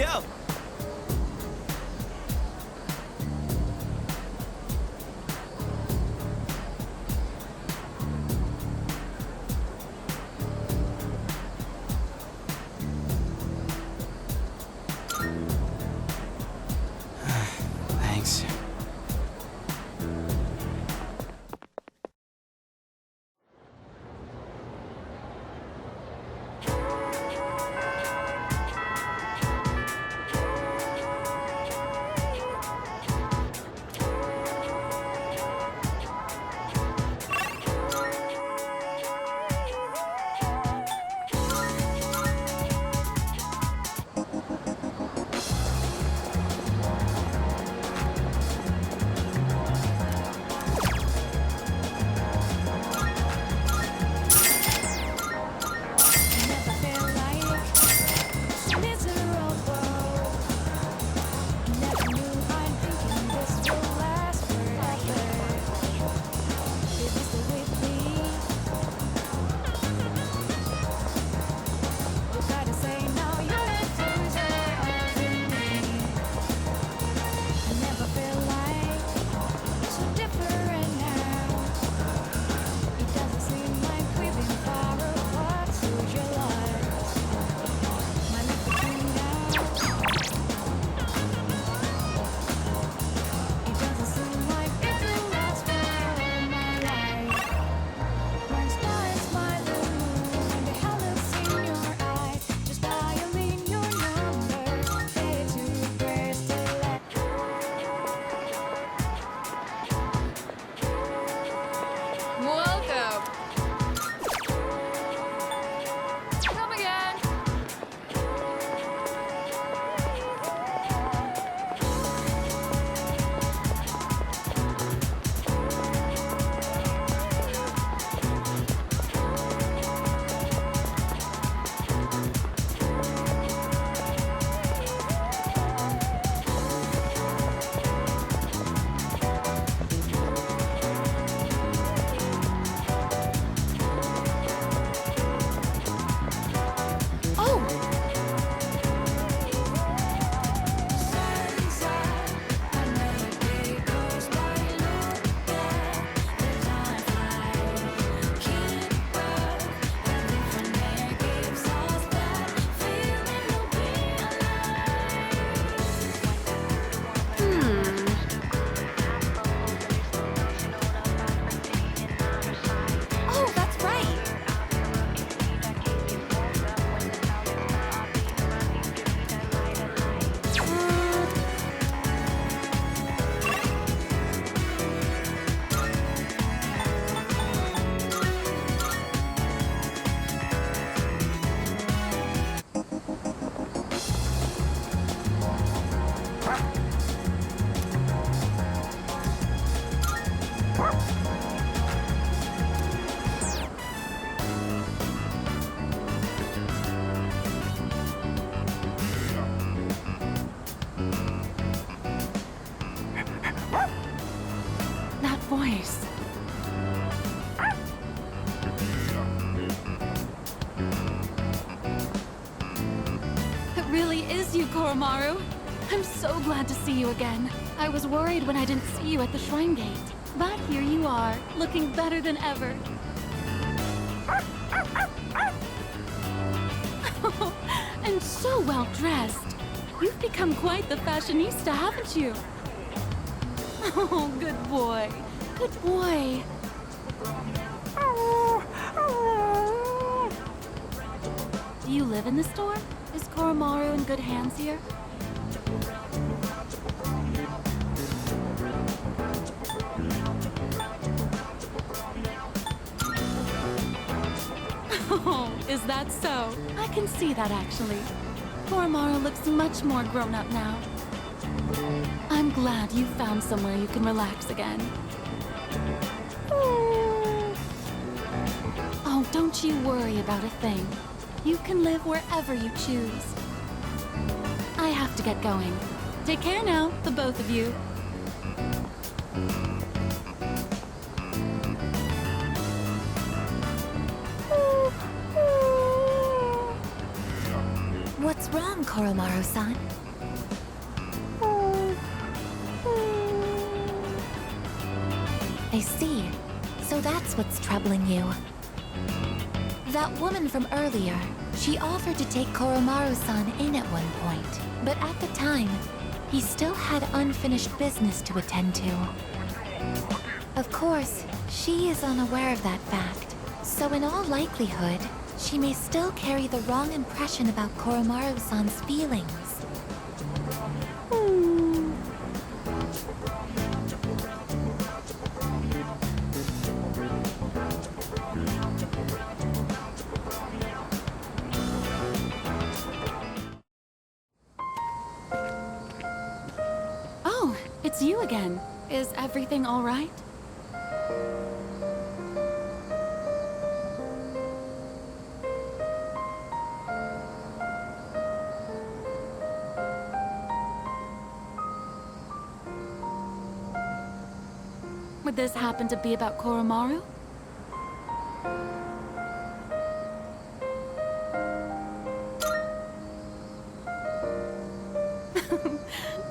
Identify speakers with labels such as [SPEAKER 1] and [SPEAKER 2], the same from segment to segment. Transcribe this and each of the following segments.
[SPEAKER 1] Yo! Thanks.
[SPEAKER 2] voice. It really is you, Koromaru. I'm so glad to see you again. I was worried when I didn't see you at the shrine gate. But here you are, looking better than ever. And so well dressed. You've become quite the fashionista, haven't you? Oh, good boy. Good boy. Do you live in the store? Is Koromaru in good hands here? Oh, is that so? I can see that actually. Koromaru looks much more grown up now. I'm glad you found somewhere you can relax again. Oh, don't you worry about a thing. You can live wherever you choose. I have to get going. Take care now, the both of you.
[SPEAKER 1] What's wrong, Koromaru-san? I see. So that's what's troubling you. That woman from earlier, she offered to take Koromaru-san in at one point, but at the time, he still had unfinished business to attend to. Of course, she is unaware of that fact, so in all likelihood, she may still carry the wrong impression about Koromaru-san's feelings.
[SPEAKER 2] Oh, it's you again. Is everything all right? Would this happen to be about Koromaru?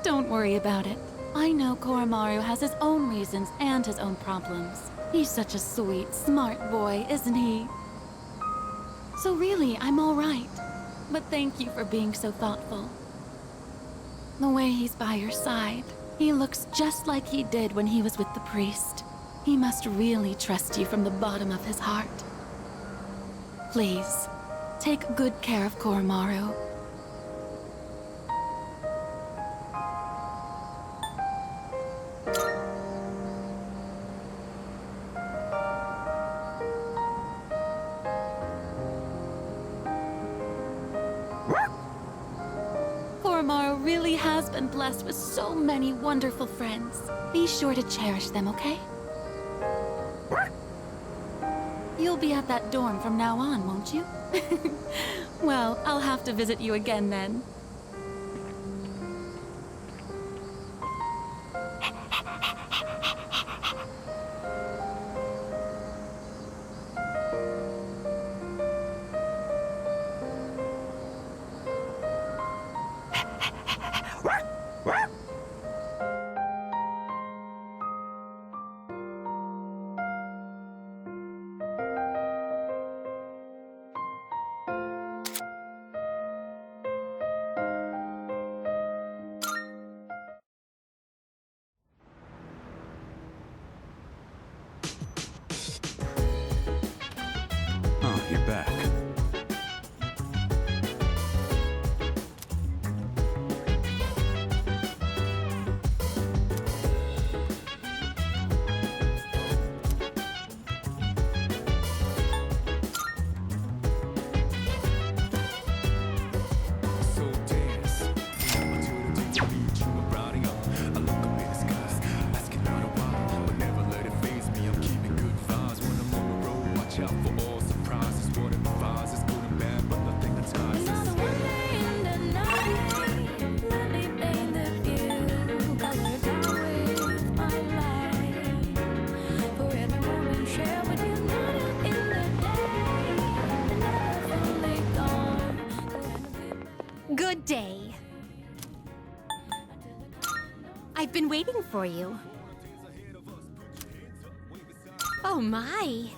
[SPEAKER 2] Don't worry about it. I know Koromaru has his own reasons and his own problems. He's such a sweet, smart boy, isn't he? So really, I'm all right. But thank you for being so thoughtful. The way he's by your side, he looks just like he did when he was with the priest. He must really trust you from the bottom of his heart. Please, take good care of Koromaru. Koromaru really has been blessed with so many wonderful friends. Be sure to cherish them, okay? You'll be at that dorm from now on, won't you? Well, I'll have to visit you again then.
[SPEAKER 3] Oh, you're back.
[SPEAKER 1] Good day. I've been waiting for you. Oh my!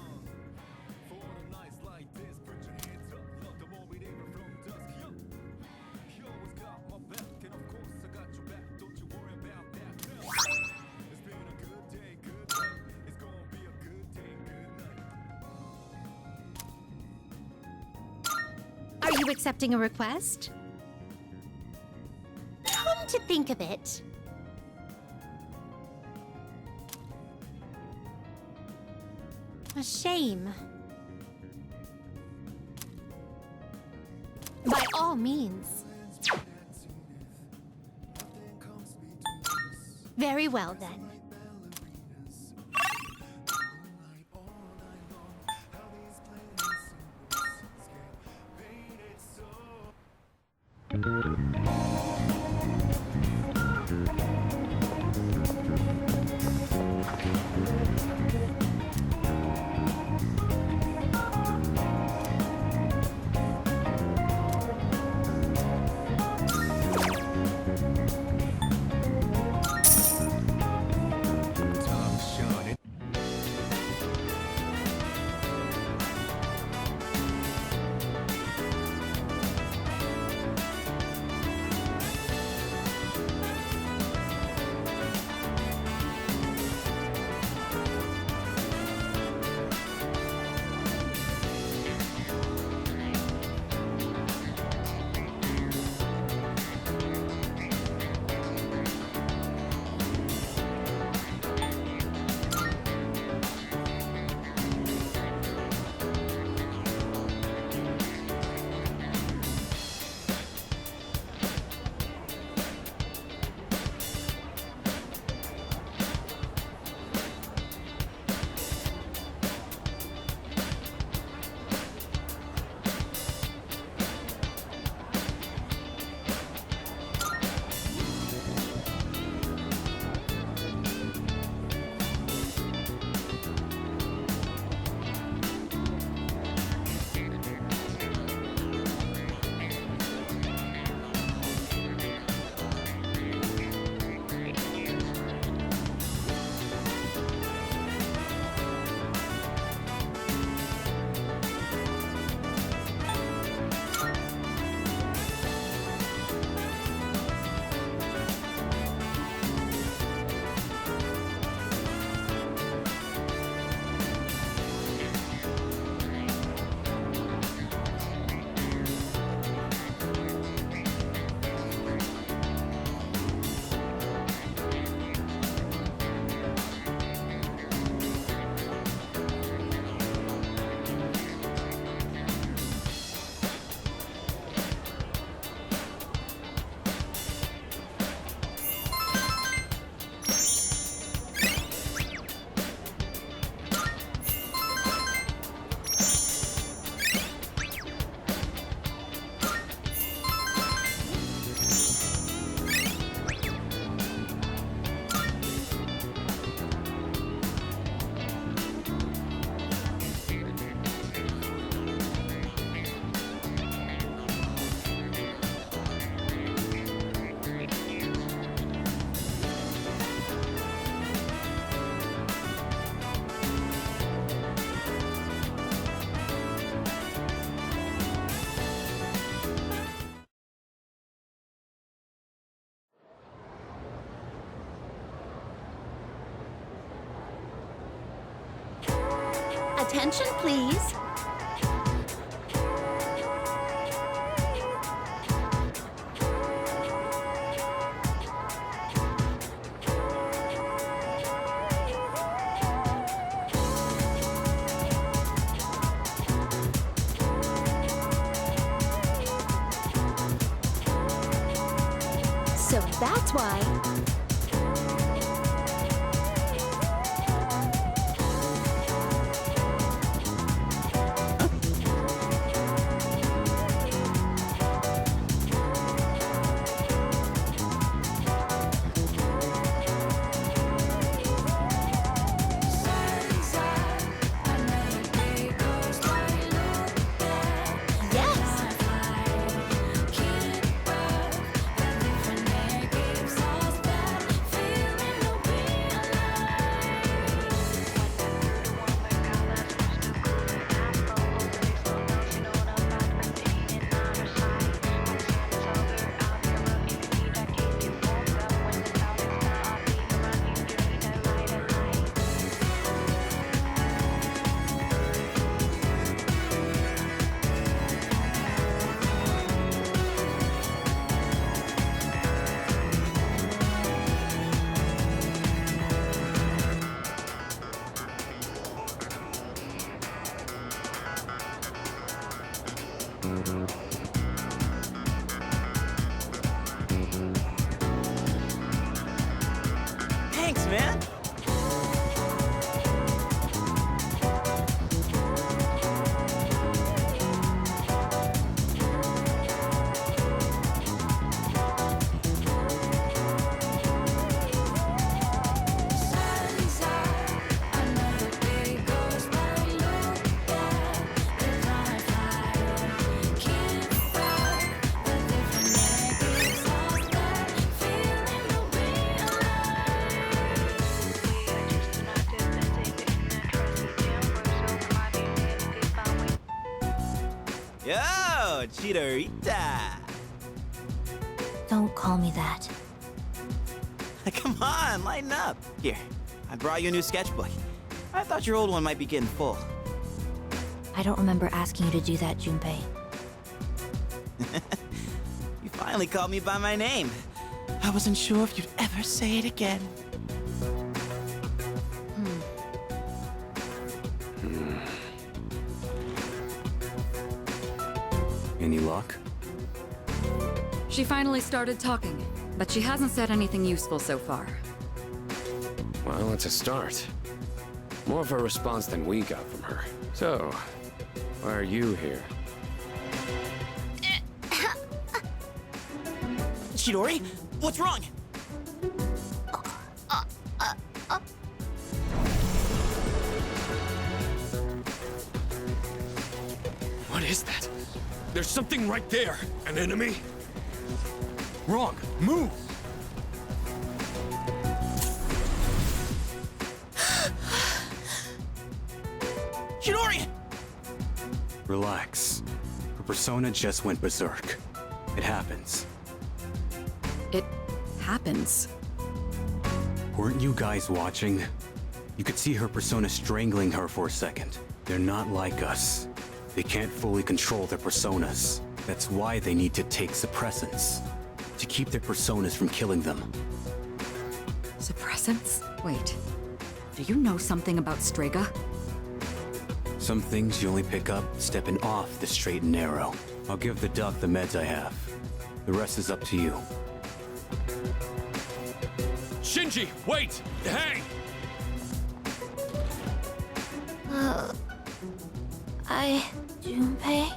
[SPEAKER 1] Are you accepting a request? Come to think of it, a shame. By all means. Very well then.
[SPEAKER 2] attention, please.
[SPEAKER 1] So that's why...
[SPEAKER 3] Thanks, man. Yo, Chidorita!
[SPEAKER 1] Don't call me that.
[SPEAKER 3] Come on, lighten up. Here, I brought you a new sketchbook. I thought your old one might be getting full.
[SPEAKER 1] I don't remember asking you to do that, Junpei.
[SPEAKER 3] You finally called me by my name. I wasn't sure if you'd ever say it again.
[SPEAKER 4] Any luck?
[SPEAKER 5] She finally started talking, but she hasn't said anything useful so far.
[SPEAKER 4] Well, it's a start. More of a response than we got from her. So, why are you here?
[SPEAKER 3] Chidori, what's wrong?
[SPEAKER 4] What is that? There's something right there. An enemy? Wrong. Move!
[SPEAKER 3] Chidori!
[SPEAKER 6] Relax. Her persona just went berserk. It happens.
[SPEAKER 5] It happens.
[SPEAKER 6] Weren't you guys watching? You could see her persona strangling her for a second. They're not like us. They can't fully control their personas. That's why they need to take suppressants. To keep their personas from killing them.
[SPEAKER 5] Suppressants? Wait. Do you know something about Strega?
[SPEAKER 6] Some things you only pick up stepping off the straight and narrow. I'll give the duck the meds I have. The rest is up to you.
[SPEAKER 4] Shinji, wait! Hey!
[SPEAKER 1] Junpei?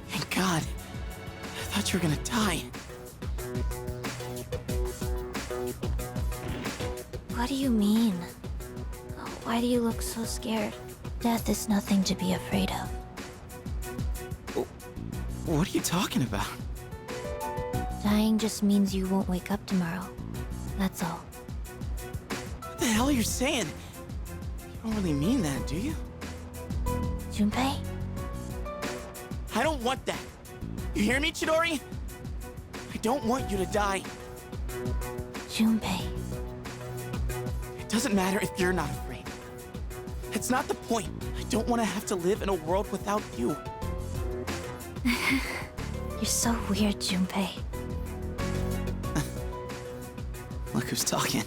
[SPEAKER 3] Thank God. I thought you were gonna die.
[SPEAKER 1] What do you mean? Why do you look so scared? Death is nothing to be afraid of.
[SPEAKER 3] What are you talking about?
[SPEAKER 1] Dying just means you won't wake up tomorrow. That's all.
[SPEAKER 3] What the hell are you saying? You don't really mean that, do you?
[SPEAKER 1] Junpei?
[SPEAKER 3] I don't want that. You hear me, Chidori? I don't want you to die.
[SPEAKER 1] Junpei.
[SPEAKER 3] It doesn't matter if you're not afraid. It's not the point. I don't want to have to live in a world without you.
[SPEAKER 1] You're so weird, Junpei.
[SPEAKER 3] Look who's talking.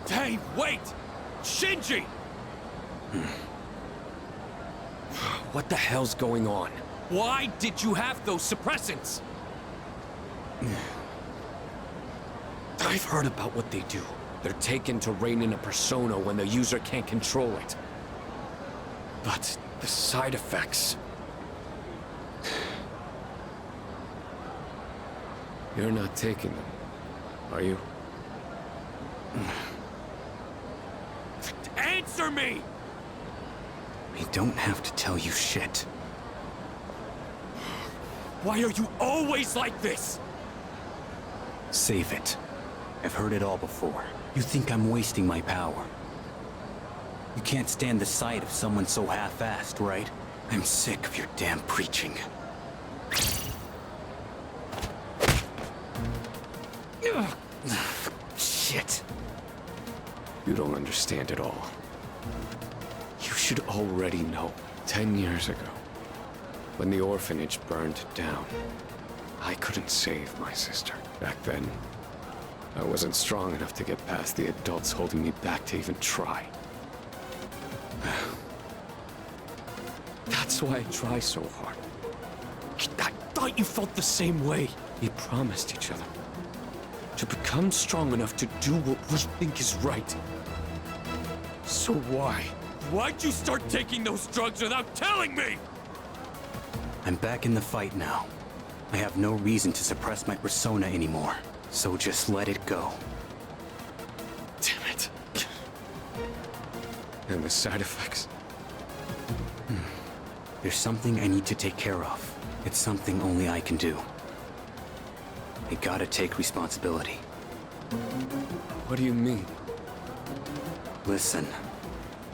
[SPEAKER 4] Hey, wait! Shinji! What the hell's going on? Why did you have those suppressants? I've heard about what they do. They're taken to rein in a persona when the user can't control it. But the side effects... You're not taking them, are you? Answer me!
[SPEAKER 6] I don't have to tell you shit.
[SPEAKER 4] Why are you always like this?
[SPEAKER 6] Save it. I've heard it all before. You think I'm wasting my power. You can't stand the sight of someone so half-assed, right? I'm sick of your damn preaching. Shit.
[SPEAKER 4] You don't understand at all. You should already know. 10 years ago, when the orphanage burned down, I couldn't save my sister. Back then, I wasn't strong enough to get past the adults holding me back to even try. That's why I try so hard. I thought you felt the same way. We promised each other to become strong enough to do what we think is right. So why? Why'd you start taking those drugs without telling me?
[SPEAKER 6] I'm back in the fight now. I have no reason to suppress my persona anymore, so just let it go.
[SPEAKER 4] Damn it. And the side effects?
[SPEAKER 6] There's something I need to take care of. It's something only I can do. I gotta take responsibility.
[SPEAKER 4] What do you mean?
[SPEAKER 6] Listen,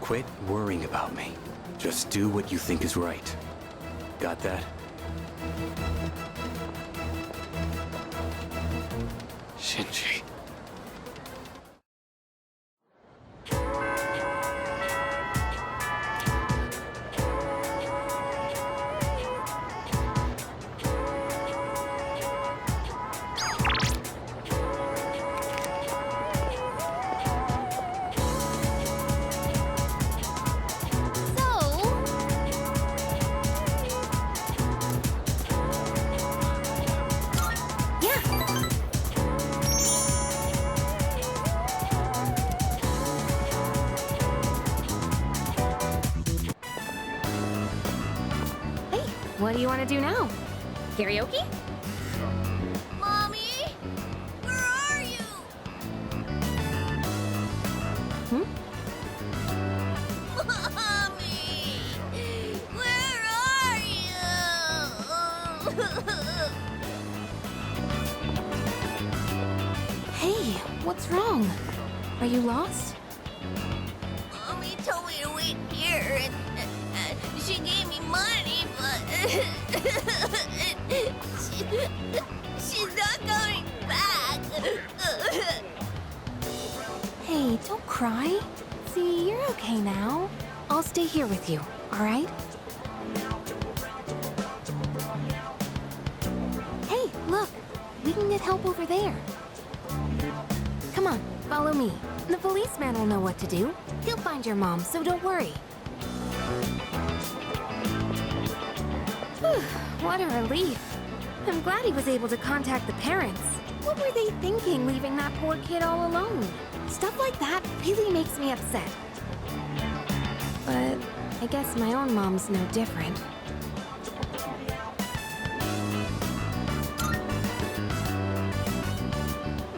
[SPEAKER 6] quit worrying about me. Just do what you think is right. Got that?
[SPEAKER 4] Shinji.
[SPEAKER 7] What do you want to do now? Karaoke?
[SPEAKER 8] Mommy? Where are you? Mommy! Where are you?
[SPEAKER 7] Hey, what's wrong? Are you lost?
[SPEAKER 8] Mommy told me to wait here, and she gave me money, but she's not coming back.
[SPEAKER 7] Hey, don't cry. See, you're okay now. I'll stay here with you, all right? Hey, look. We can get help over there. Come on, follow me. The policeman will know what to do. He'll find your mom, so don't worry. Whew, what a relief. I'm glad he was able to contact the parents. What were they thinking, leaving that poor kid all alone? Stuff like that really makes me upset. But I guess my own mom's no different.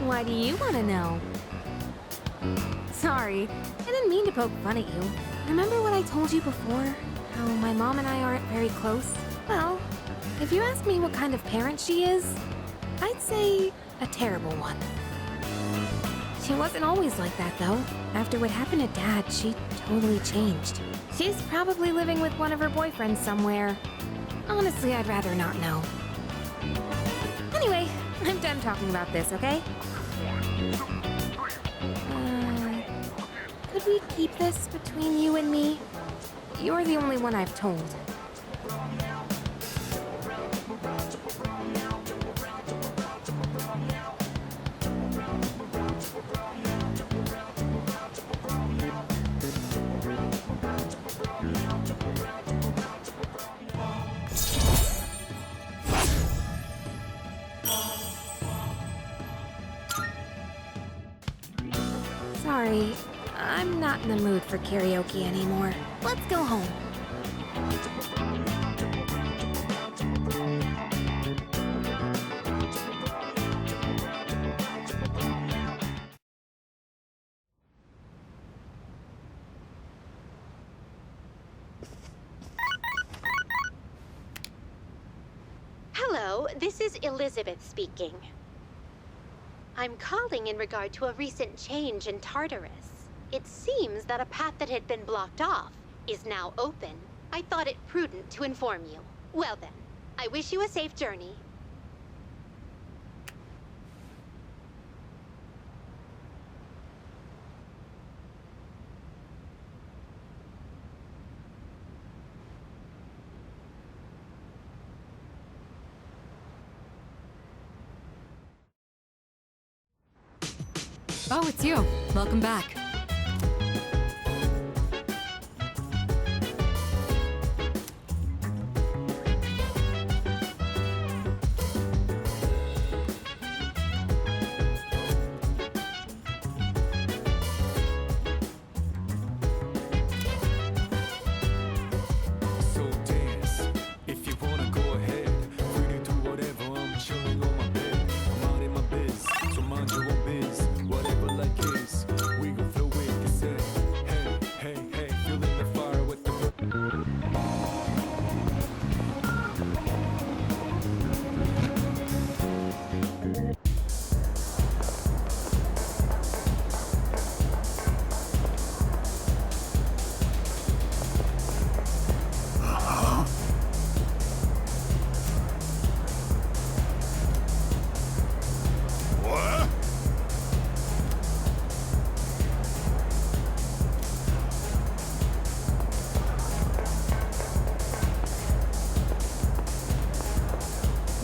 [SPEAKER 7] Why do you want to know? Sorry, I didn't mean to poke fun at you. Remember what I told you before? How my mom and I aren't very close? Well, if you ask me what kind of parent she is, I'd say a terrible one. She wasn't always like that, though. After what happened to Dad, she totally changed. She's probably living with one of her boyfriends somewhere. Honestly, I'd rather not know. Anyway, I'm done talking about this, okay? Could we keep this between you and me? You're the only one I've told. Sorry, I'm not in the mood for karaoke anymore. Let's go home.
[SPEAKER 9] Hello, this is Elizabeth speaking. I'm calling in regard to a recent change in Tartarus. It seems that a path that had been blocked off is now open. I thought it prudent to inform you. Well then, I wish you a safe journey.
[SPEAKER 5] Oh, it's you. Welcome back.
[SPEAKER 10] So dance, if you wanna go ahead. Free to do whatever, I'm chilling on my bed. I'm out in my biz, so mind your own biz. Whatever like is, we gon' flow with the set. Hey, hey, hey, feeling the fire with the
[SPEAKER 11] What?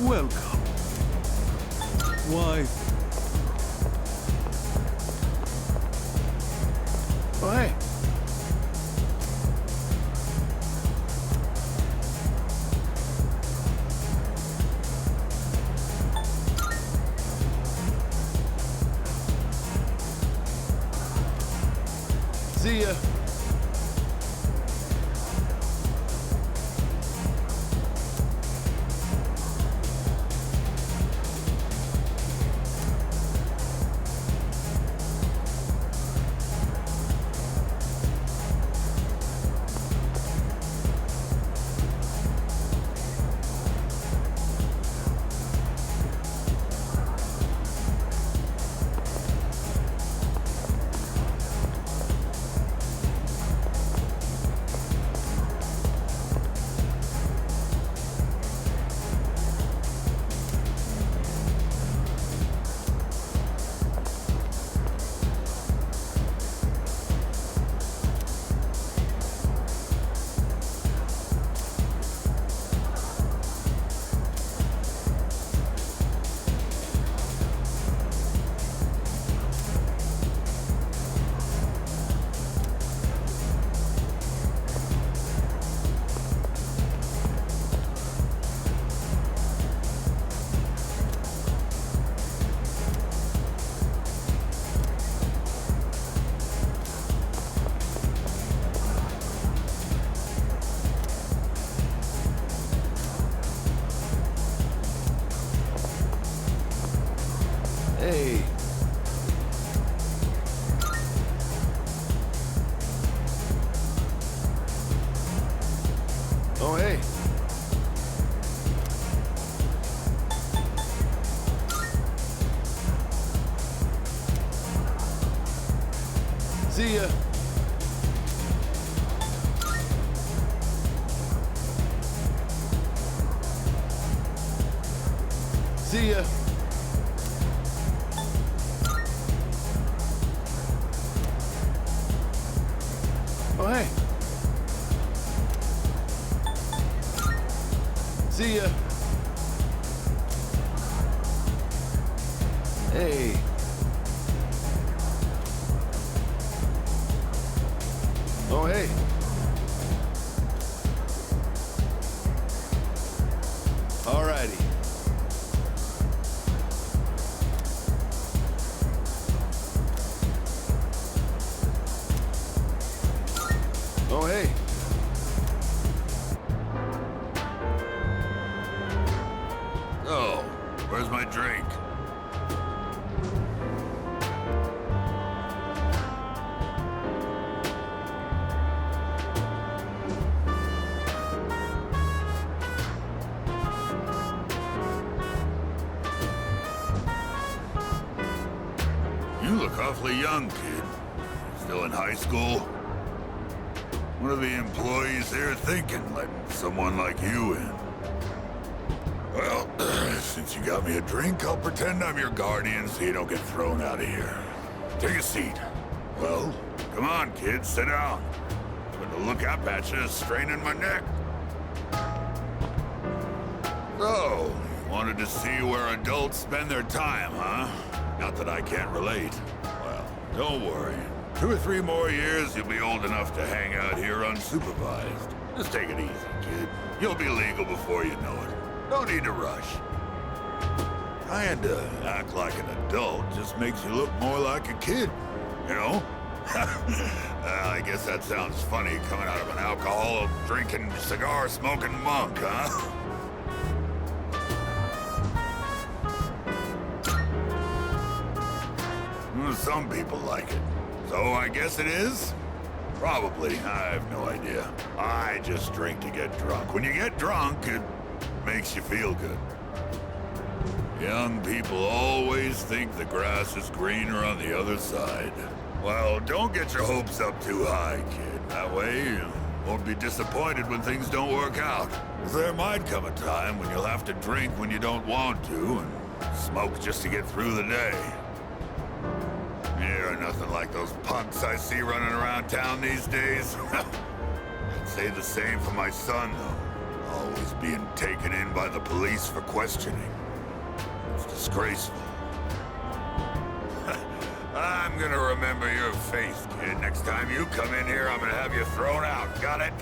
[SPEAKER 11] Welcome. Why? Oh, hey. See ya. Hey. Oh, hey. See ya. See ya. See ya. Hey. Oh, hey. Alrighty. Oh, hey.
[SPEAKER 12] Oh, where's my drink? You look awfully young, kid. Still in high school? What are the employees here thinking, letting someone like you in? Well, since you got me a drink, I'll pretend I'm your guardian so you don't get thrown out of here. Take a seat. Well, come on, kid, sit down. But to look up at you is straining my neck. So, you wanted to see where adults spend their time, huh? Not that I can't relate. Well, don't worry. 2 or 3 more years, you'll be old enough to hang out here unsupervised. Just take it easy, kid. You'll be legal before you know it. No need to rush. Trying to act like an adult just makes you look more like a kid, you know? I guess that sounds funny coming out of an alcohol-drinking, cigar-smoking monk, huh? Some people like it. So I guess it is? Probably. I have no idea. I just drink to get drunk. When you get drunk, it makes you feel good. Young people always think the grass is greener on the other side. Well, don't get your hopes up too high, kid. That way, you won't be disappointed when things don't work out. 'Cause there might come a time when you'll have to drink when you don't want to, and smoke just to get through the day. You're nothing like those punks I see running around town these days. I'd say the same for my son, though. Always being taken in by the police for questioning. It's disgraceful. I'm gonna remember your face, kid. Next time you come in here, I'm gonna have you thrown out. Got it?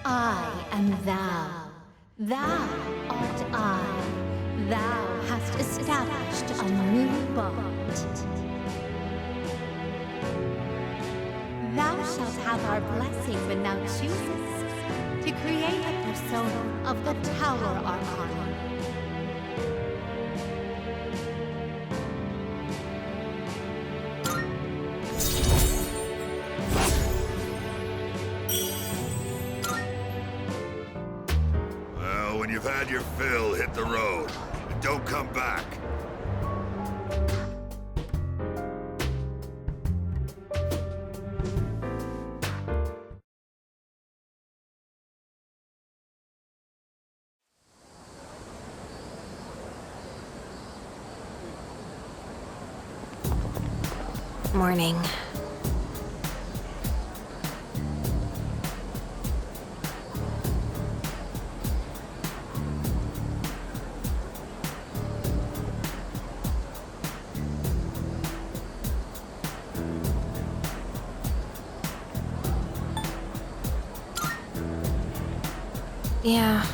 [SPEAKER 1] I am thou. Thou art I. Thou hast established a new bond. Thou shalt have our blessing when thou choosest to create a persona of the Tower Archon.
[SPEAKER 12] When you've had your fill, hit the road. And don't come back.
[SPEAKER 7] Morning. Yeah.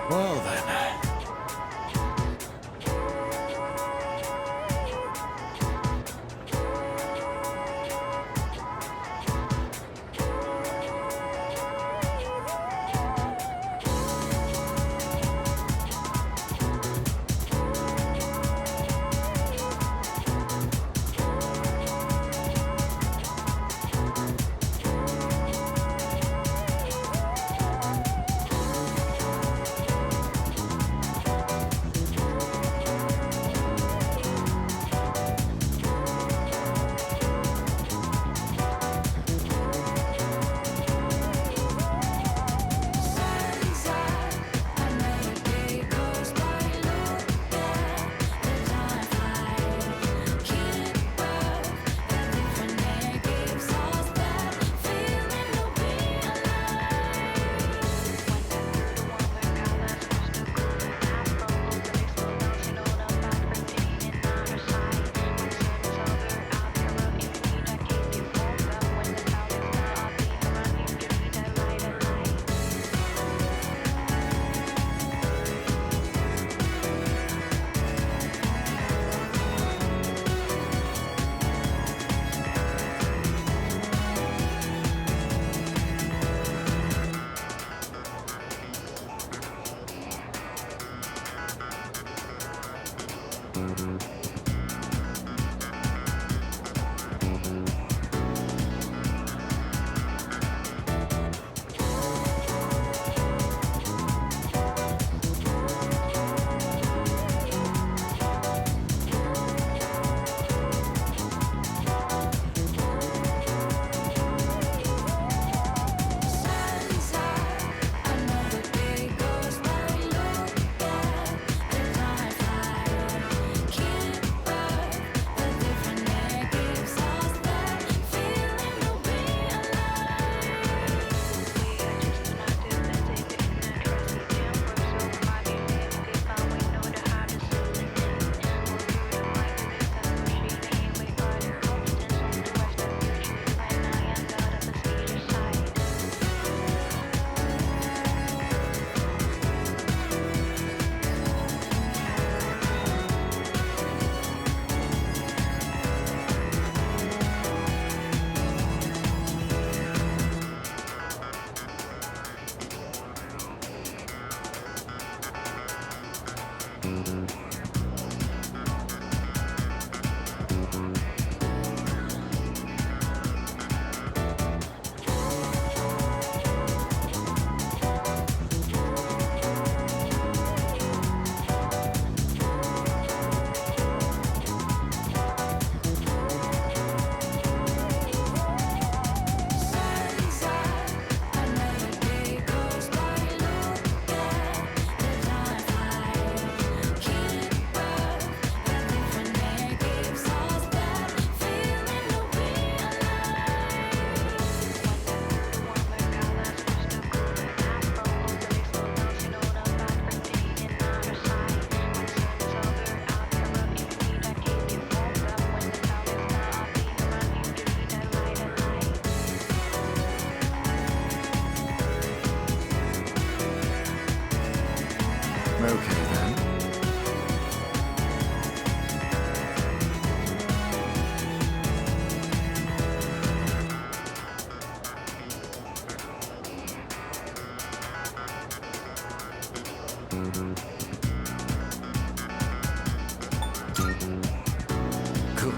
[SPEAKER 11] Well then. Okay, then.
[SPEAKER 4] Cool.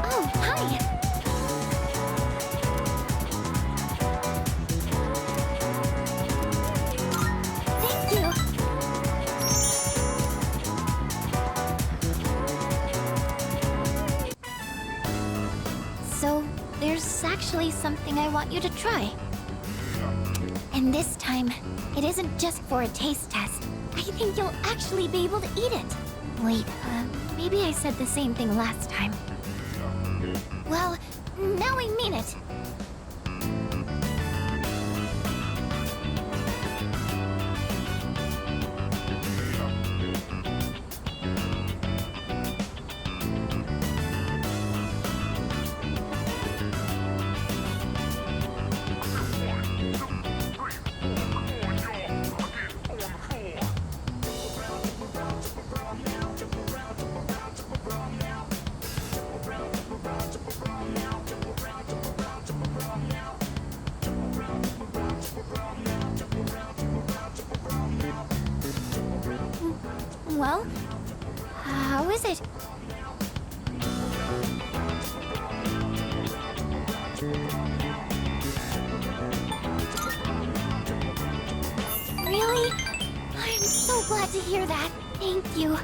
[SPEAKER 1] Oh, hi! Thank you! So, there's actually something I want you to try. And this time, it isn't just for a taste test. I think you'll actually be able to eat it. Wait, maybe I said the same thing last time. Well, now I mean it. Well, how is it? glad to hear that. Thank you.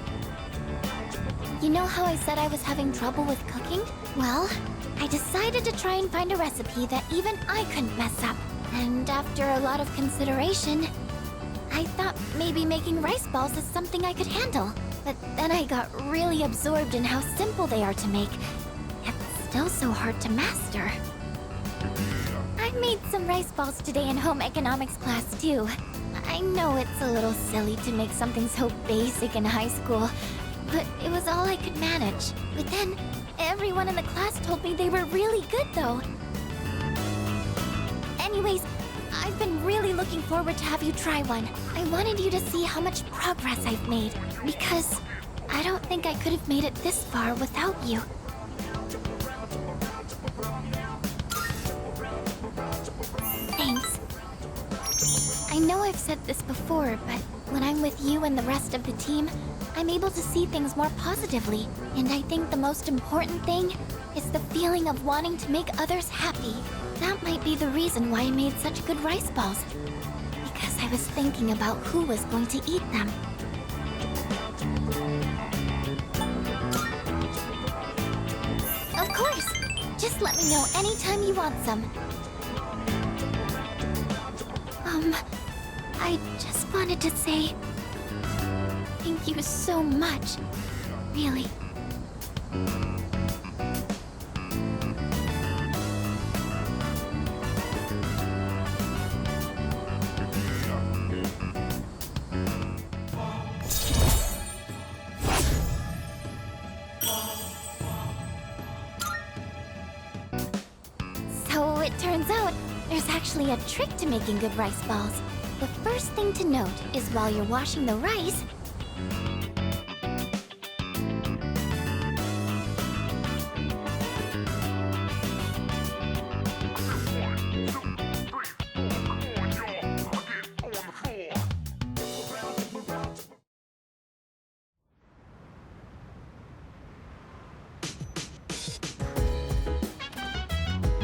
[SPEAKER 1] You know how I said I was having trouble with cooking? Well, I decided to try and find a recipe that even I couldn't mess up. And after a lot of consideration, I thought maybe making rice balls is something I could handle. But then I got really absorbed in how simple they are to make. It's still so hard to master. I made some rice balls today in home economics class too. I know it's a little silly to make something so basic in high school, but it was all I could manage. But then, everyone in the class told me they were really good though. Anyways, I've been really looking forward to have you try one. I wanted you to see how much progress I've made, because I don't think I could have made it this far without you. Thanks. I know I've said this before, but when I'm with you and the rest of the team, I'm able to see things more positively. And I think the most important thing is the feeling of wanting to make others happy. That might be the reason why I made such good rice balls. Because I was thinking about who was going to eat them. Of course! Just let me know anytime you want some. I just wanted to say thank you so much. Really. So it turns out there's actually a trick to making good rice balls. The first thing to note is while you're washing the rice,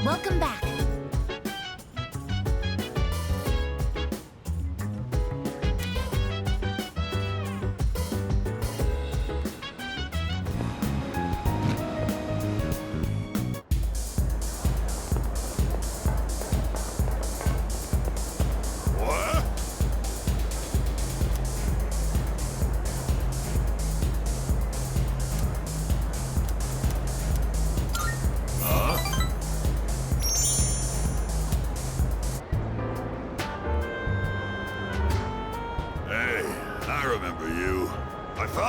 [SPEAKER 1] welcome back.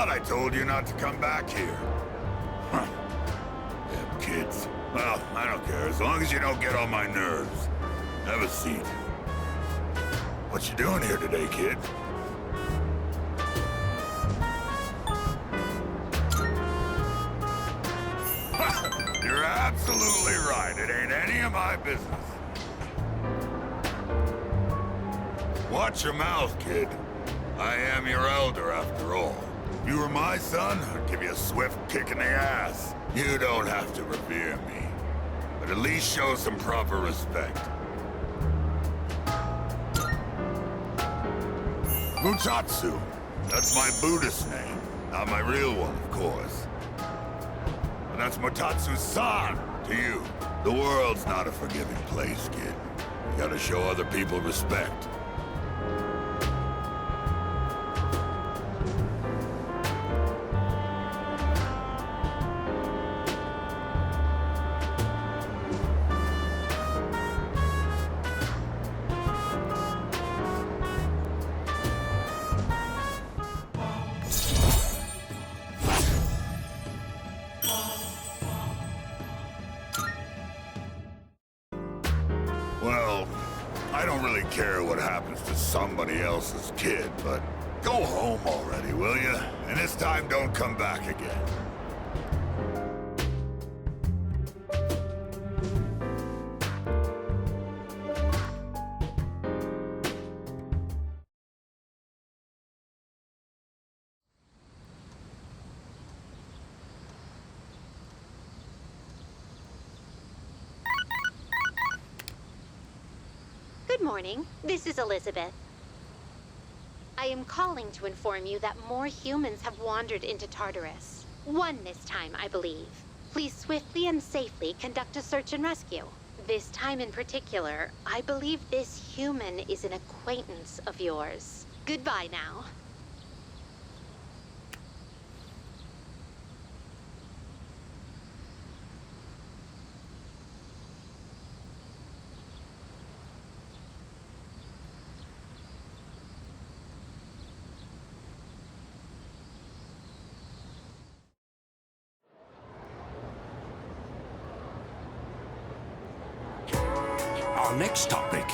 [SPEAKER 12] I told you not to come back here. Huh. Damn kids. Well, I don't care, as long as you don't get on my nerves. Have a seat. What you doing here today, kid? You're absolutely right. It ain't any of my business. Watch your mouth, kid. I am your elder, after all. If you were my son, I'd give you a swift kick in the ass. You don't have to revere me, but at least show some proper respect. Mutatsu. That's my Buddhist name, not my real one, of course. And that's Mutatsu-san to you. The world's not a forgiving place, kid. You gotta show other people respect. Well, I don't really care what happens to somebody else's kid, but go home already, will you? And this time don't come back again.
[SPEAKER 9] Good morning. This is Elizabeth. I am calling to inform you that more humans have wandered into Tartarus. One this time, I believe. Please swiftly and safely conduct a search and rescue. This time in particular, I believe this human is an acquaintance of yours. Goodbye now.
[SPEAKER 13] Our next topic.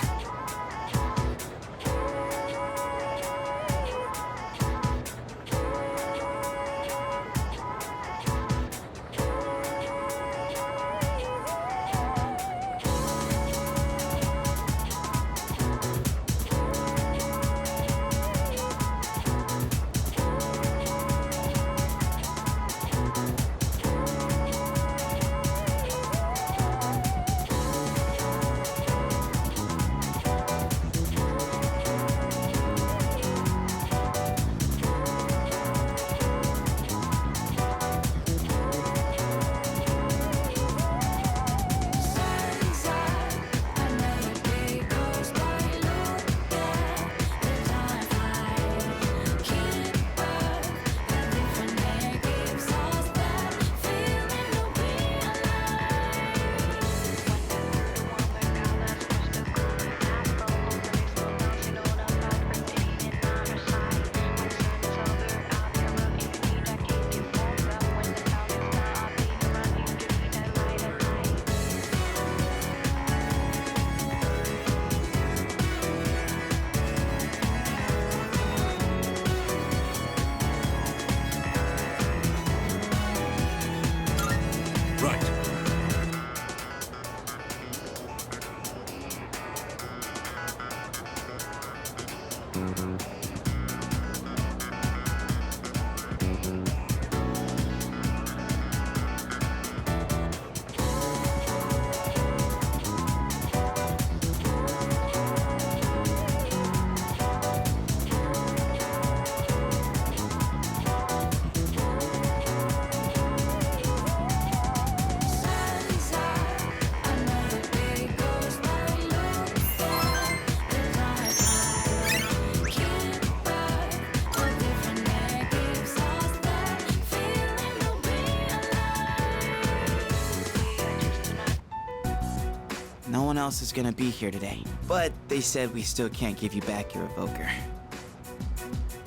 [SPEAKER 3] No one else is gonna be here today, but they said we still can't give you back your evoker.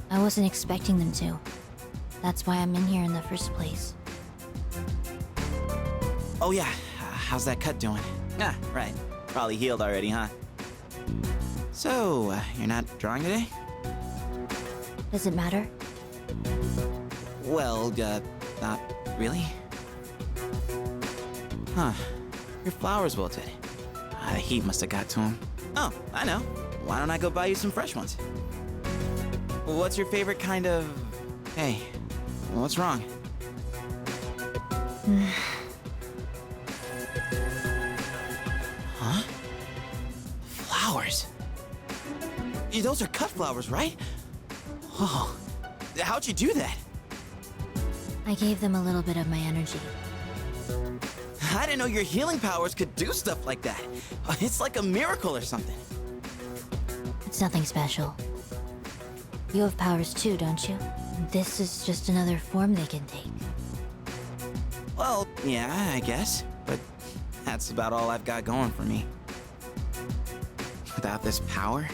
[SPEAKER 1] I wasn't expecting them to. That's why I'm in here in the first place.
[SPEAKER 3] Oh yeah, how's that cut doing? Ah, right. Probably healed already, huh? So, you're not drawing today?
[SPEAKER 1] Does it matter?
[SPEAKER 3] Well, not really. Huh. Your flowers wilted. The heat must have got to them. Oh, I know. Why don't I go buy you some fresh ones? What's your favorite kind of... Hey, what's wrong? Huh? Flowers? Those are cut flowers, right? Oh, how'd you do that?
[SPEAKER 1] I gave them a little bit of my energy.
[SPEAKER 3] I didn't know your healing powers could do stuff like that. It's like a miracle or something.
[SPEAKER 1] It's nothing special. You have powers too, don't you? This is just another form they can take.
[SPEAKER 3] Well, yeah, I guess. But that's about all I've got going for me. Without this power,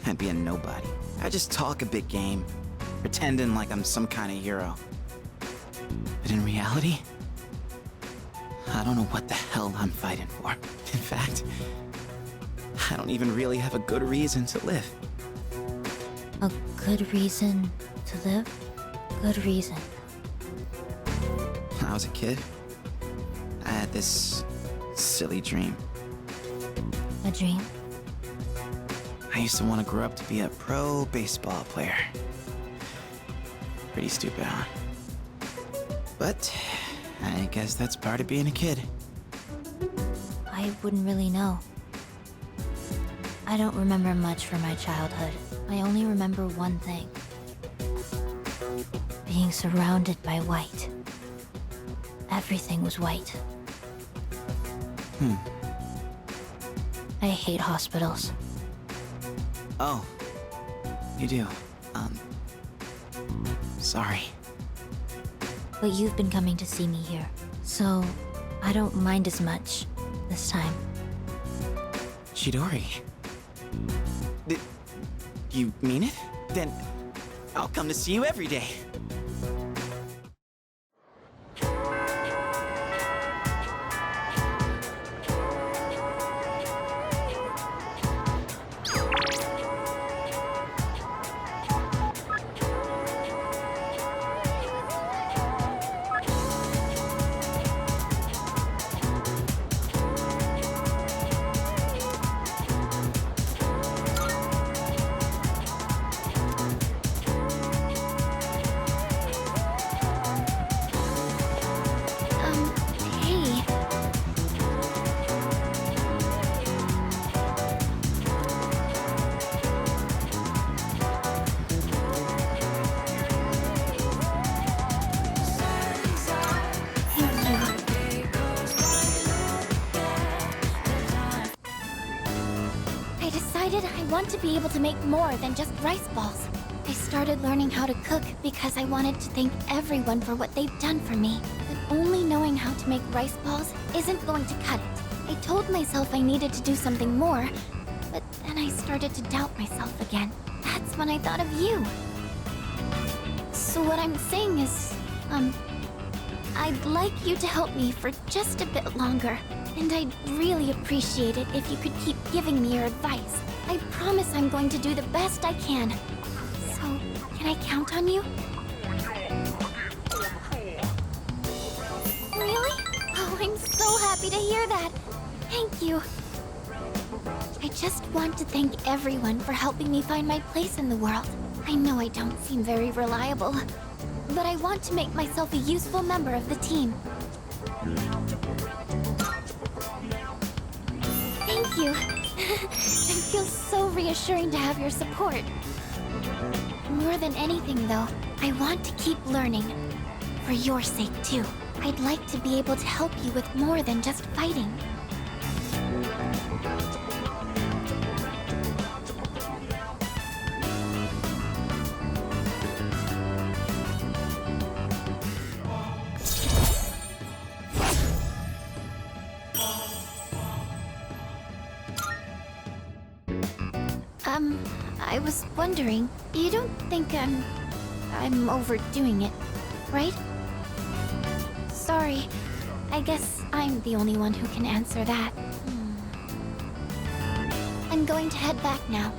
[SPEAKER 3] I'd be a nobody. I just talk a big game, pretending like I'm some kind of hero. But in reality, I don't know what the hell I'm fighting for. In fact, I don't even really have a good reason to live.
[SPEAKER 1] A good reason to live? Good reason.
[SPEAKER 3] When I was a kid, I had this silly dream.
[SPEAKER 1] A dream?
[SPEAKER 3] I used to want to grow up to be a pro baseball player. Pretty stupid, huh? But I guess that's part of being a kid.
[SPEAKER 1] I wouldn't really know. I don't remember much from my childhood. I only remember one thing. Being surrounded by white. Everything was white. I hate hospitals.
[SPEAKER 3] Oh, you do. Sorry.
[SPEAKER 1] But you've been coming to see me here, so I don't mind as much this time.
[SPEAKER 3] Chidori. Do you mean it? Then I'll come to see you every day.
[SPEAKER 1] Hey. I decided I want to be able to make more than just rice balls. I started learning how to cook because I wanted to thank everyone for what they've done for me. But only knowing how to make rice balls isn't going to cut it. I told myself I needed to do something more, but then I started to doubt myself again. That's when I thought of you. So what I'm saying is, I'd like you to help me for just a bit longer. And I'd really appreciate it if you could keep giving me your advice. I promise I'm going to do the best I can. So, can I count on you? Really? Oh, I'm so happy to hear that. Thank you. I just want to thank everyone for helping me find my place in the world. I know I don't seem very reliable, but I want to make myself a useful member of the team. Thank you. It feels so reassuring to have your support. More than anything, though, I want to keep learning. For your sake, too. I'd like to be able to help you with more than just fighting. I was wondering, you don't think I'm overdoing it, right? Sorry, I guess I'm the only one who can answer that. I'm going to head back now.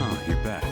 [SPEAKER 6] Oh, you're back.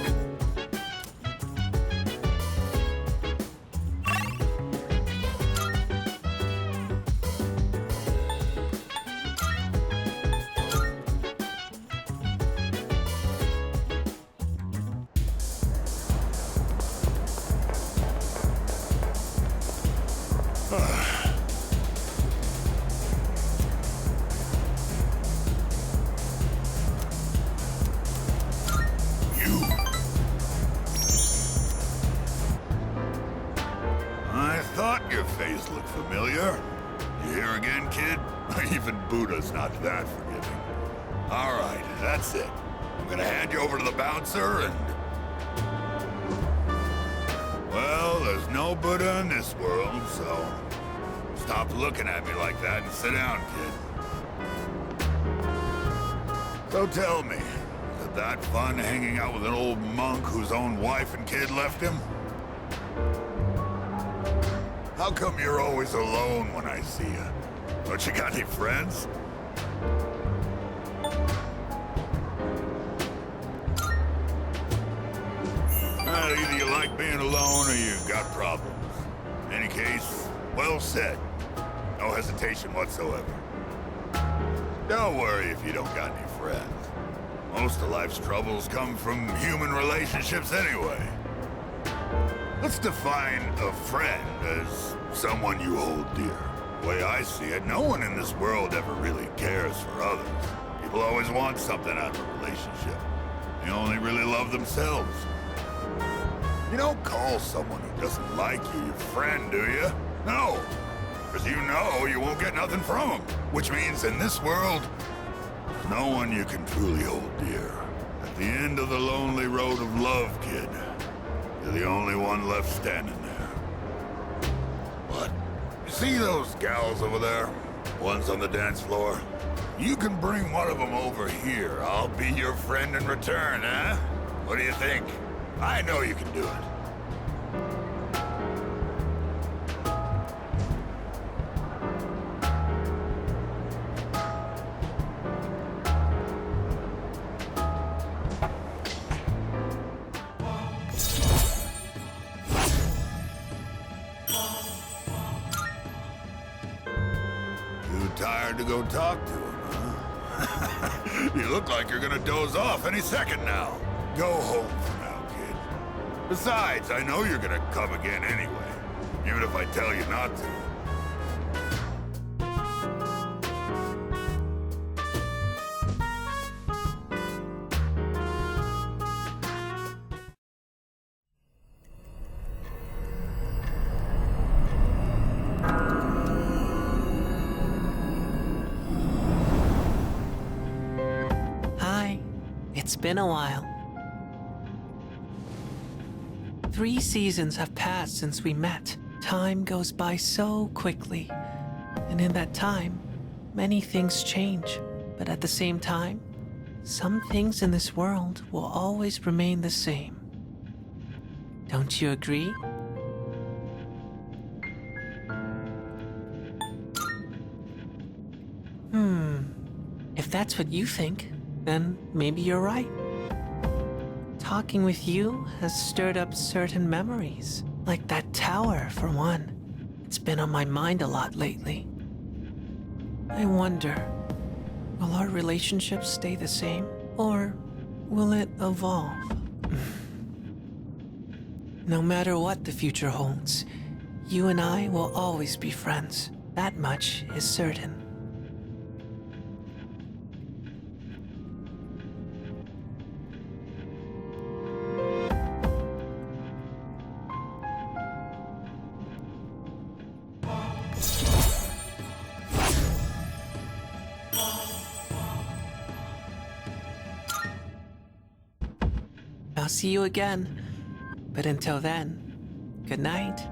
[SPEAKER 12] I thought your face looked familiar. You here again, kid? Even Buddha's not that forgiving. All right, that's it. I'm gonna hand you over to the bouncer and... Well, there's no Buddha in this world, so... Stop looking at me like that and sit down, kid. So tell me, is it that fun hanging out with an old monk whose own wife and kid left him? How come you're always alone when I see you? Don't you got any friends? Well, either you like being alone or you got problems. In any case, well said. No hesitation whatsoever. Don't worry if you don't got any friends. Most of life's troubles come from human relationships anyway. Let's define a friend as someone you hold dear. The way I see it, no one in this world ever really cares for others. People always want something out of a relationship. They only really love themselves. You don't call someone who doesn't like you your friend, do you? No. Because you know you won't get nothing from them. Which means in this world, there's no one you can truly hold dear. At the end of the lonely road of love, kid, you're the only one left standing there. What? You see those gals over there? Ones on the dance floor? You can bring one of them over here. I'll be your friend in return, huh? What do you think? I know you can do it. Tired to go talk to him, huh? You look like you're gonna doze off any second now. Go home for now, kid. Besides, I know you're gonna come again anyway, even if I tell you not to.
[SPEAKER 14] It's been a while. 3 seasons have passed since we met. Time goes by so quickly. And in that time, many things change. But at the same time, some things in this world will always remain the same. Don't you agree? If that's what you think, then maybe you're right. Talking with you has stirred up certain memories, like that tower, for one. It's been on my mind a lot lately. I wonder, will our relationship stay the same, or will it evolve? No matter what the future holds, you and I will always be friends. That much is certain. I'll see you again. But until then, good night.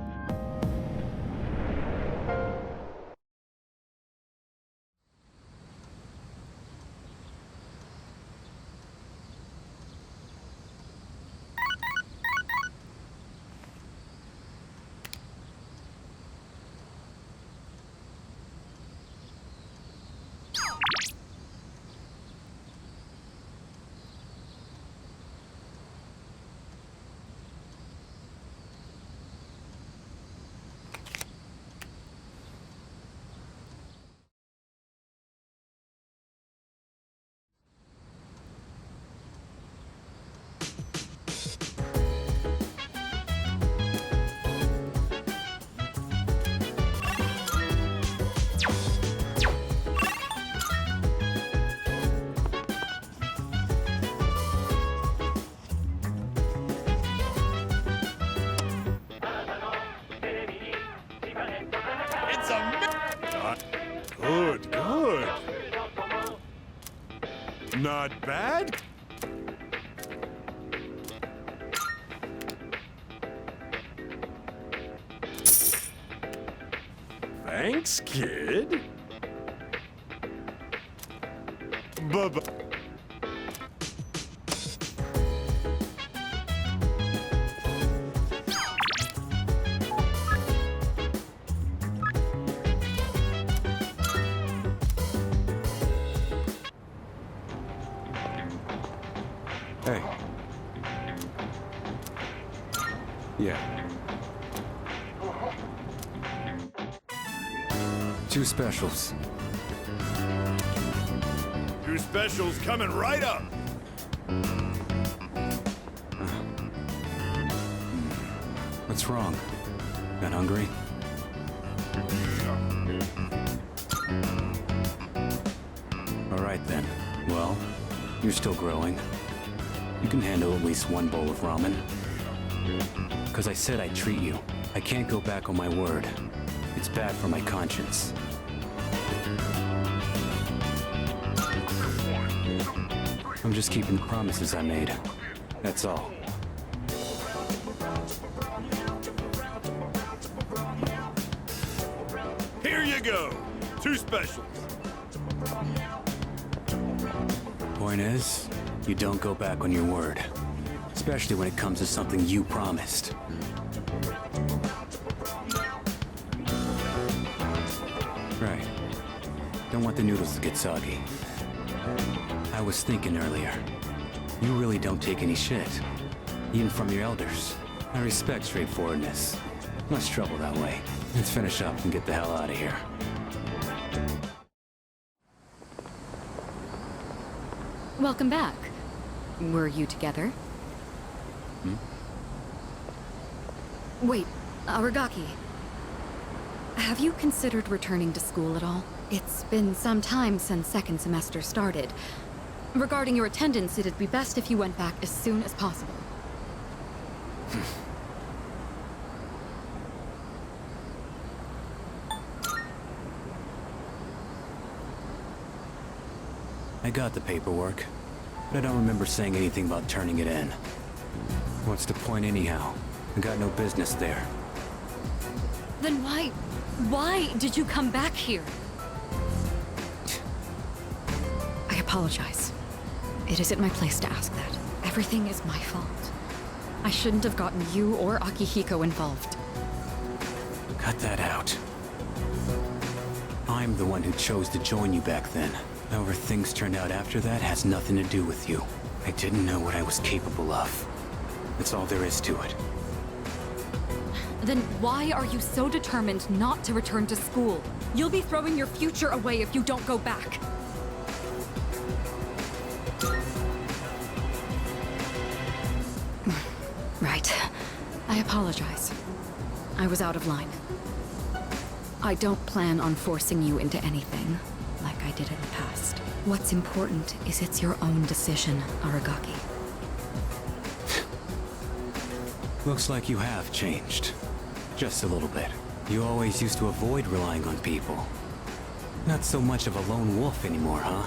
[SPEAKER 10] Good, good. Not bad? Thanks, kid. Bye-bye.
[SPEAKER 4] Hey. Yeah.
[SPEAKER 11] 2 specials.
[SPEAKER 12] Two specials coming right up.
[SPEAKER 6] What's wrong? Got hungry? Alright then. Well, you're still growing. You can handle at least one bowl of ramen. Because I said I'd treat you. I can't go back on my word. It's bad for my conscience. I'm just keeping the promises I made. That's all.
[SPEAKER 12] Here you go. Two specials.
[SPEAKER 6] Point is, you don't go back on your word. Especially when it comes to something you promised. Right. Don't want the noodles to get soggy. I was thinking earlier. You really don't take any shit. Even from your elders. I respect straightforwardness. Much trouble that way. Let's finish up and get the hell out of here.
[SPEAKER 5] Welcome back. Were you together? Wait, Aragaki. Have you considered returning to school at all? It's been some time since second semester started. Regarding your attendance, it'd be best if you went back as soon as possible.
[SPEAKER 6] I got the paperwork, but I don't remember saying anything about turning it in. What's the point anyhow? I got no business there.
[SPEAKER 5] Then why did you come back here? I apologize. It isn't my place to ask that. Everything is my fault. I shouldn't have gotten you or Akihiko involved.
[SPEAKER 6] Cut that out. I'm the one who chose to join you back then. However things turned out after that has nothing to do with you. I didn't know what I was capable of. That's all there is to it.
[SPEAKER 5] Then why are you so determined not to return to school? You'll be throwing your future away if you don't go back. Right. I apologize. I was out of line. I don't plan on forcing you into anything, like I did in the past. What's important is it's your own decision, Aragaki.
[SPEAKER 6] Looks like you have changed. Just a little bit. You always used to avoid relying on people. Not so much of a lone wolf anymore, huh?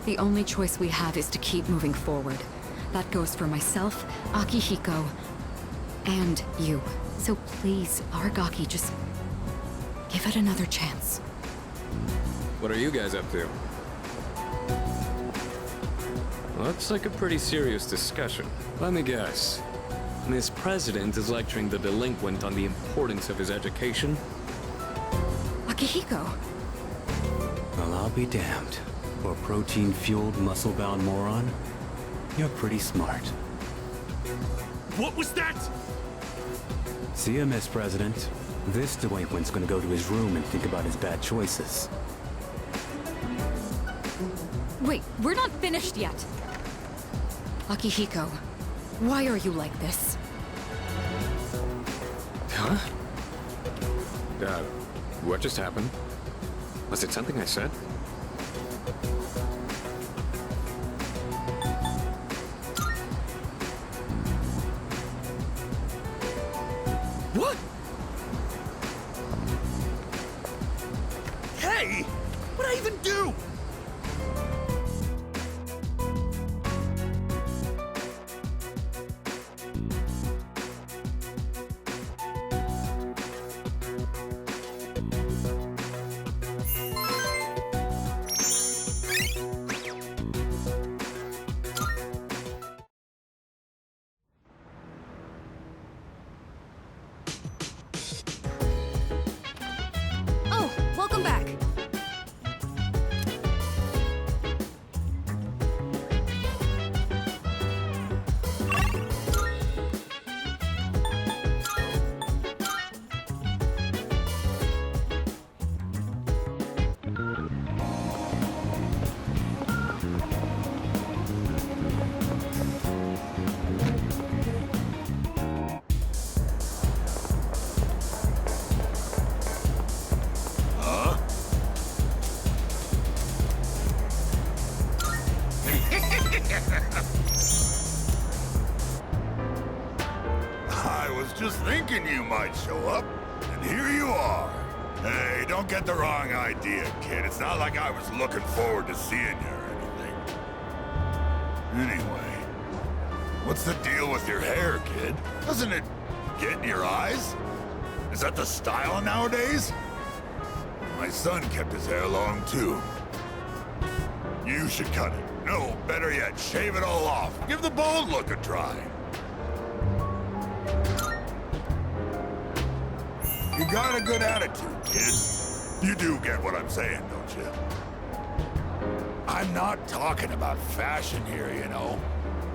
[SPEAKER 5] The only choice we have is to keep moving forward. That goes for myself, Akihiko, and you. So please, Aragaki, just give it another chance.
[SPEAKER 4] What are you guys up to? Looks like a pretty serious discussion. Let me guess. Miss President is lecturing the delinquent on the importance of his education?
[SPEAKER 5] Akihiko!
[SPEAKER 6] Well, I'll be damned. For a protein-fueled, muscle-bound moron, you're pretty smart.
[SPEAKER 13] What was that?
[SPEAKER 6] See ya, Miss President. This delinquent's gonna go to his room and think about his bad choices.
[SPEAKER 5] Wait, we're not finished yet! Akihiko, why are you like this?
[SPEAKER 4] Huh? What just happened? Was it something I said?
[SPEAKER 13] What? Hey! What'd I even do?
[SPEAKER 12] I was just thinking you might show up, and here you are. Hey, don't get the wrong idea, kid. It's not like I was looking forward to seeing you or anything. Anyway, what's the deal with your hair, kid? Doesn't it get in your eyes? Is that the style nowadays? My son kept his hair long, too. You should cut it. No, better yet, shave it all off. Give the bald look a try. You got a good attitude, kid. You do get what I'm saying, don't you? I'm not talking about fashion here, you know.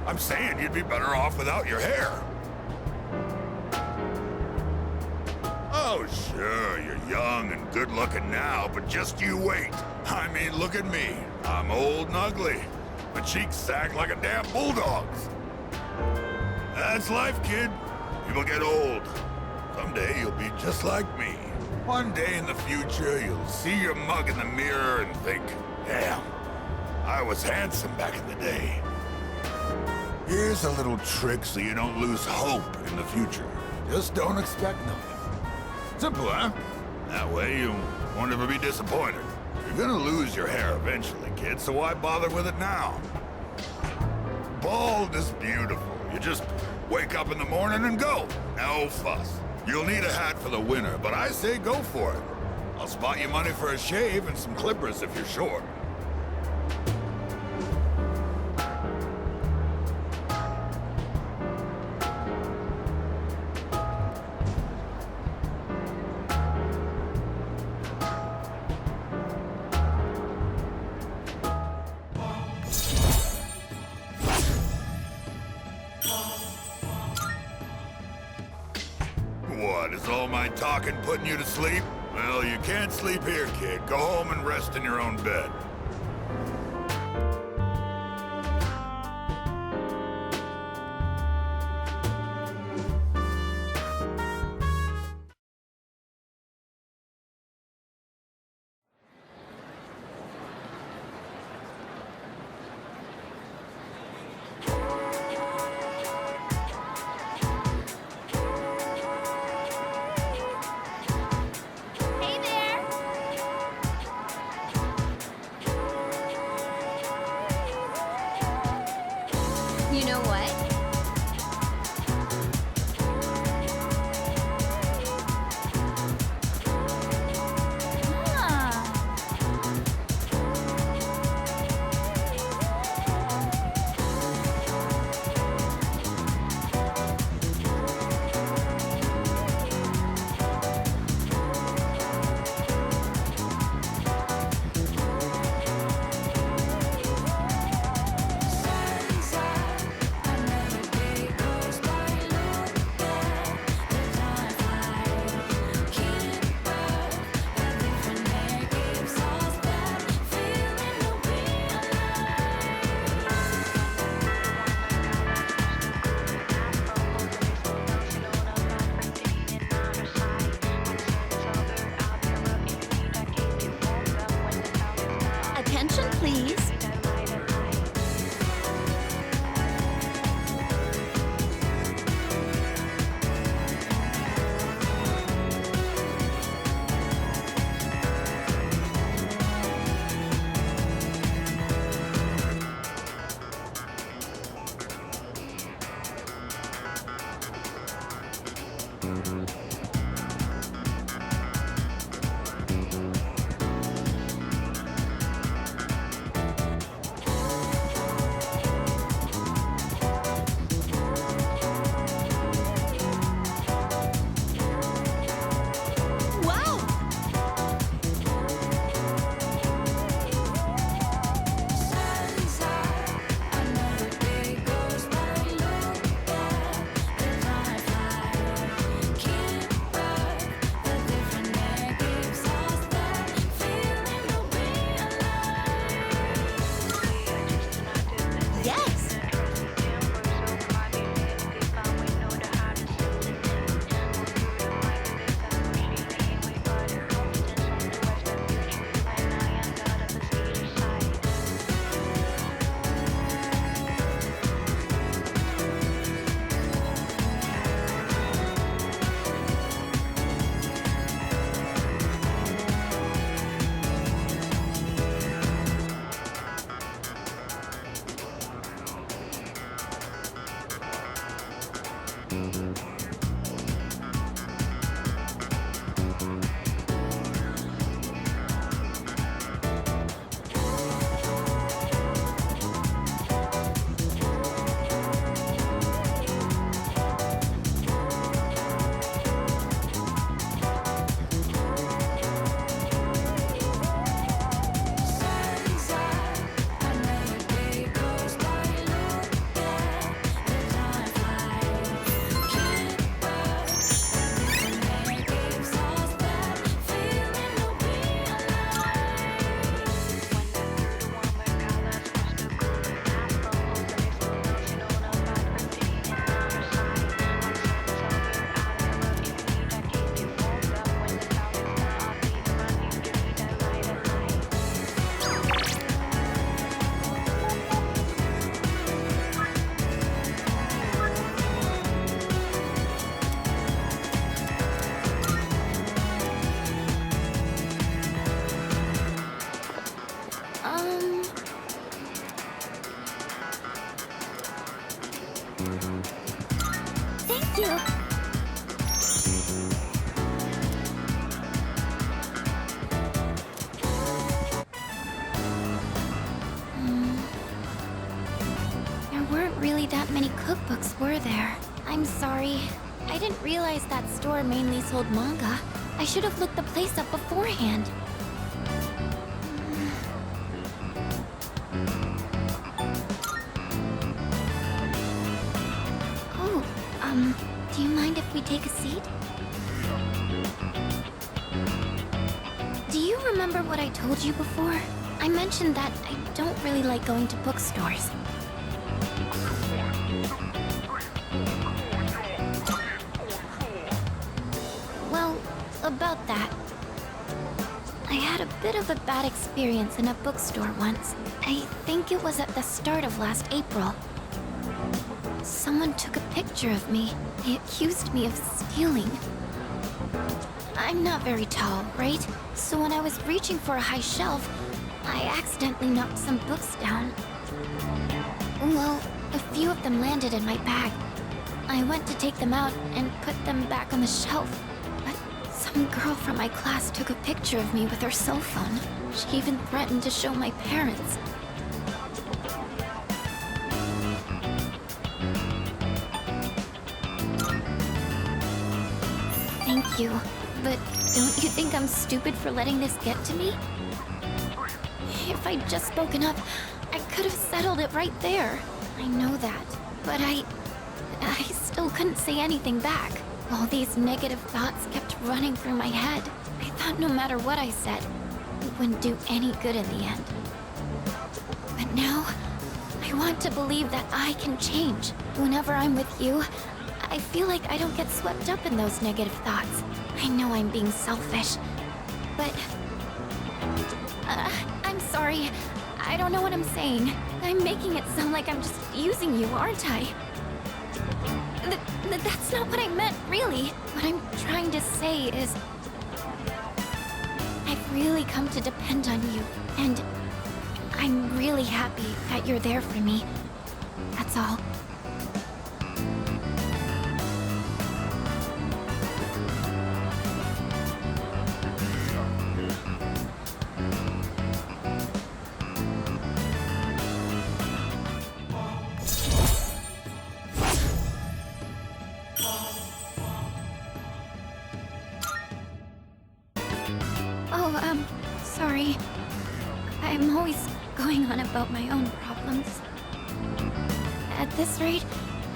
[SPEAKER 12] I'm saying you'd be better off without your hair. Oh, sure, you're young and good-looking now, but just you wait. I mean, look at me. I'm old and ugly. My cheeks sag like a damn bulldog's. That's life, kid. People get old. Someday you'll be just like me. One day in the future, you'll see your mug in the mirror and think, damn, I was handsome back in the day. Here's a little trick so you don't lose hope in the future. Just don't expect nothing. Simple, huh? That way you won't ever be disappointed. You're gonna lose your hair eventually, kid, so why bother with it now? Bald is beautiful. You just wake up in the morning and go. No fuss. You'll need a hat for the winter, but I say go for it. I'll spot you money for a shave and some clippers if you're short. What, is all my talking putting you to sleep? Well, you can't sleep here, kid. Go home and rest in your own bed.
[SPEAKER 8] You know what? Attention, please.
[SPEAKER 7] Thank you. There weren't really that many cookbooks, were there? I'm sorry. I didn't realize that store mainly sold manga. I should have looked the place up beforehand. Oh, do you mind if we take a seat? Do you remember what I told you before? I mentioned that I don't really like going to bookstores. Well, about that. I had a bit of a bad experience in a bookstore once. I think it was at the start of last April. Someone took a picture of me. They accused me of stealing. I'm not very tall, right? So when I was reaching for a high shelf, I accidentally knocked some books down. Well, a few of them landed in my bag. I went to take them out and put them back on the shelf. But some girl from my class took a picture of me with her cell phone. She even threatened to show my parents. Thank you. But don't you think I'm stupid for letting this get to me? If I'd just spoken up, I could have settled it right there. I know that. But I still couldn't say anything back. All these negative thoughts kept running through my head. I thought no matter what I said, it wouldn't do any good in the end. But now, I want to believe that I can change. Whenever I'm with you, I feel like I don't get swept up in those negative thoughts. I know I'm being selfish, but... I'm sorry. I don't know what I'm saying. I'm making it sound like I'm just using you, aren't I? That's not what I meant, really. What I'm trying to say is... I've really come to depend on you, and I'm really happy that you're there for me. That's all. Sorry. I'm always going on about my own problems. At this rate,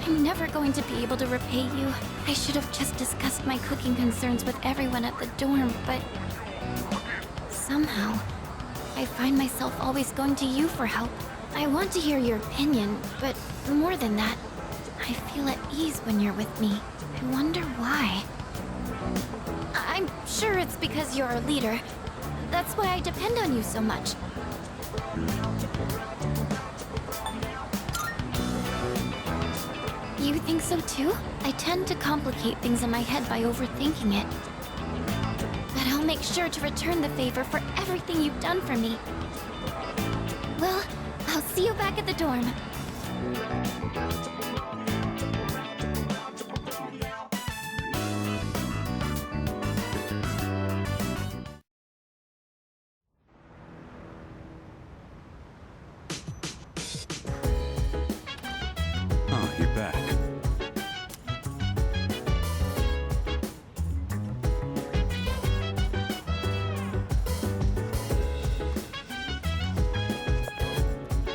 [SPEAKER 7] I'm never going to be able to repay you. I should have just discussed my cooking concerns with everyone at the dorm, but... somehow, I find myself always going to you for help. I want to hear your opinion, but more than that, I feel at ease when you're with me. I wonder why. I'm sure it's because you're our leader. That's why I depend on you so much. You think so too? I tend to complicate things in my head by overthinking it. But I'll make sure to return the favor for everything you've done for me. Well, I'll see you back at the dorm.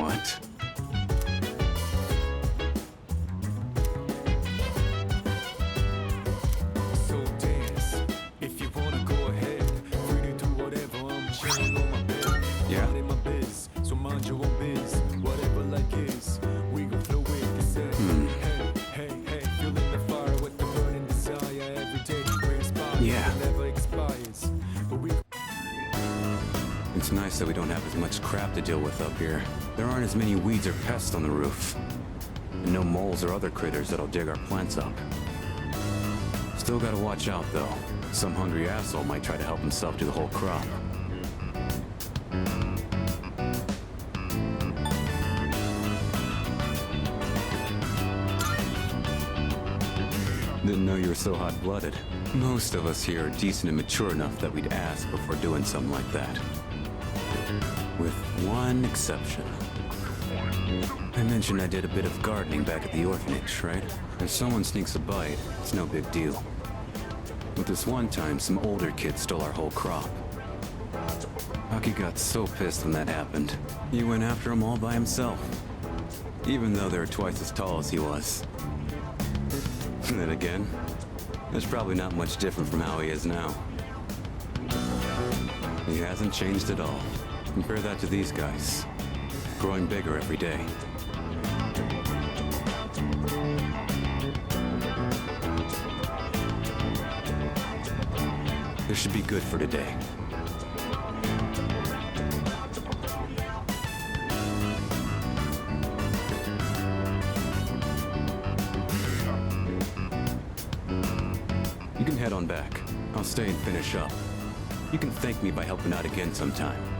[SPEAKER 6] What?
[SPEAKER 10] So dance. If you wanna go ahead, free to do whatever. I'm chilling on my bed.
[SPEAKER 6] Yeah.
[SPEAKER 10] Minding my biz, so mind your own biz. Whatever like is, we gon' flow with the set. Hey, hey, hey, feeling the fire with the burning desire. Every day brings fire.
[SPEAKER 6] Yeah.
[SPEAKER 10] It never expires. But we
[SPEAKER 6] It's nice that we don't have as much crap to deal with up here. There aren't as many weeds or pests on the roof. And no moles or other critters that'll dig our plants up. Still gotta watch out, though. Some hungry asshole might try to help himself to the whole crop. Didn't know you were so hot-blooded. Most of us here are decent and mature enough that we'd ask before doing something like that. With one exception. I mentioned I did a bit of gardening back at the orphanage, right? If someone sneaks a bite, it's no big deal. But this one time, some older kid stole our whole crop. Aki got so pissed when that happened. He went after them all by himself. Even though they were twice as tall as he was. And then again, that's probably not much different from how he is now. He hasn't changed at all. Compare that to these guys. Growing bigger every day. This should be good for today. You can head on back. I'll stay and finish up. You can thank me by helping out again sometime.